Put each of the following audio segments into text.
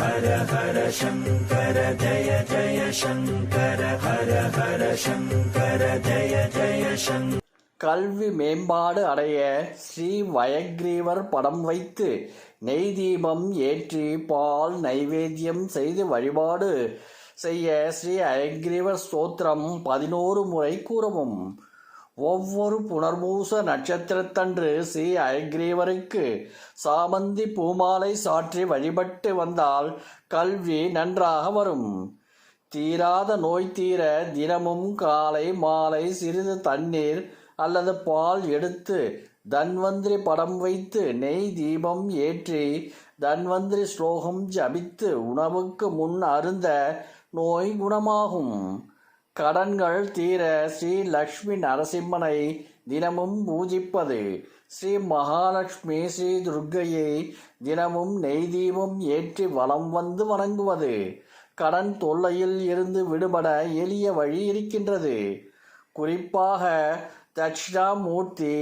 ஹர ஹர சங்கர ஜய ஜய சங்கர ஹர ஹர சங்கர ஜய ஜய சங்கர. கல்வி மேம்பாடு அடைய ஸ்ரீ வயக்ரீவர் படம் வைத்து நெய் தீபம் ஏற்றி பால் நைவேத்தியம் செய்து வழிபாடு செய்ய ஸ்ரீ அயக்ரீவர் ஸ்தோத்திரம் 11 முறை கூறவும். ஒவ்வொரு புனர்பூச நட்சத்திரத்தன்று ஸ்ரீ அயக்ரீவருக்கு சாமந்தி பூமாலை சாற்றி வழிபட்டு வந்தால் கல்வி நன்றாக வரும். தீராத நோய் தீர தினமும் காலை மாலை சிறிது தண்ணீர் அல்லது பால் எடுத்து தன்வந்திரி படம் வைத்து நெய் தீபம் ஏற்றி தன்வந்திரி ஸ்லோகம் ஜபித்து உணவுக்கு முன் அருந்த நோய் குணமாகும். கடன்கள் தீர ஸ்ரீ லக்ஷ்மி நரசிம்மனை தினமும் பூஜிப்பது, ஸ்ரீ மகாலட்சுமி ஸ்ரீ துர்க்கையை தினமும் நெய் தீபம் ஏற்றி வலம் வந்து வணங்குவது கடன் தொல்லையில் இருந்து விடுபட எளிய வழி இருக்கின்றது. குறிப்பாக தட்சிணாமூர்த்தி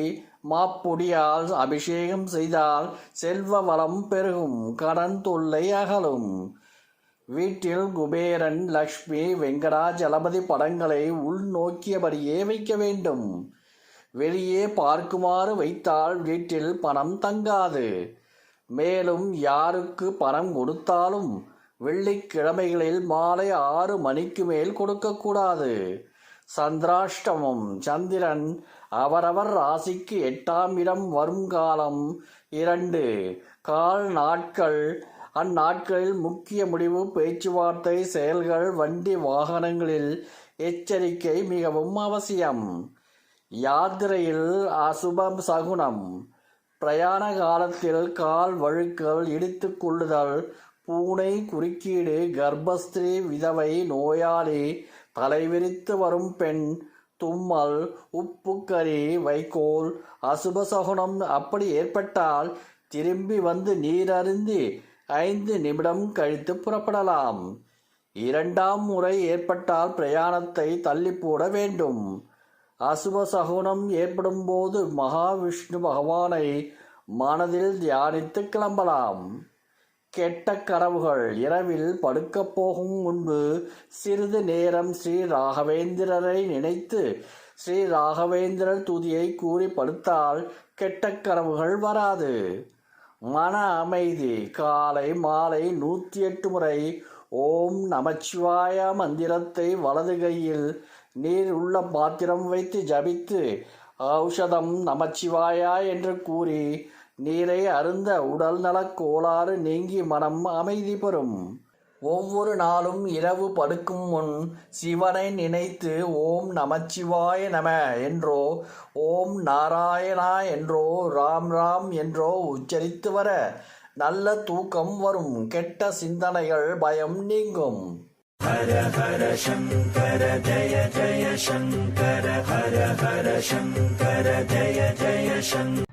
மாப்பொடியால் அபிஷேகம் செய்தால் செல்வ வளம் பெருகும், கடன் தொல்லை அகலும். வீட்டில் குபேரன், லக்ஷ்மி, வெங்கடாஜலபதி படங்களை உள்நோக்கியபடியே வைக்க வேண்டும். வெளியே பார்க்குமாறு வைத்தால் வீட்டில் பணம் தங்காது. மேலும் யாருக்கு பணம் கொடுத்தாலும் வெள்ளிக்கிழமைகளில் மாலை 6 மணிக்கு மேல் கொடுக்கக்கூடாது. சந்திராஷ்டமம், சந்திரன் அவரவர் ராசிக்கு 8ஆம் இடம் வரும் காலம் 2 கால் நாட்கள். அந்நாட்களில் முக்கிய முடிவு, பேச்சுவார்த்தை, செயல்கள், வண்டி வாகனங்களில் எச்சரிக்கை மிகவும் அவசியம். யாத்திரையில் அசுபம் சகுனம். பிரயாண காலத்தில் கால் வழுக்கல், இடித்து கொள்ளுதல், பூனை குறுக்கீடு, கர்ப்பஸ்திரீ, விதவை, நோயாளி, தலைவிரித்து வரும் பெண், தும்மல், உப்புக்கறி, வைக்கோல், அசுப சகுனம் அப்படி ஏற்பட்டால் திரும்பி வந்து நீர் அருந்தி 5 நிமிடம் கழித்து புறப்படலாம். 2ஆம் முறை ஏற்பட்டால் பிரயாணத்தை தள்ளி போட வேண்டும். அசுப சகுனம் ஏற்படும் போது மகாவிஷ்ணு பகவானை மனதில் தியானித்து கிளம்பலாம். கெட்ட கனவுகள். இரவில் படுக்கப் போகும் முன்பு சிறிது நேரம் ஸ்ரீ ராகவேந்திரரை நினைத்து ஸ்ரீ ராகவேந்திரர் துதியை கூறி படுத்தால் கெட்ட கனவுகள் வராது. மன அமைதி. காலை மாலை 108 முறை ஓம் நமச்சிவாய மந்திரத்தை வலது கையில் நீர் உள்ள பாத்திரம் வைத்து ஜபித்து ஔஷதம் நமச்சிவாயா என்று கூறி நீரை அருந்த உடல் நலக் கோளாறு நீங்கி மனம் அமைதி பெறும். ஒவ்வொரு நாளும் இரவு படுக்கும் முன் சிவனை நினைத்து ஓம் நமச்சிவாய நம என்றோ, ஓம் நாராயணா என்றோ, ராம் ராம் என்றோ உச்சரித்து வர நல்ல தூக்கம் வரும். கெட்ட சிந்தனைகள், பயம் நீங்கும். ஹர ஹர சங்கர ஜய ஜய சங்கர ஹர ஹர சங்கர ஜய ஜய சங்கர.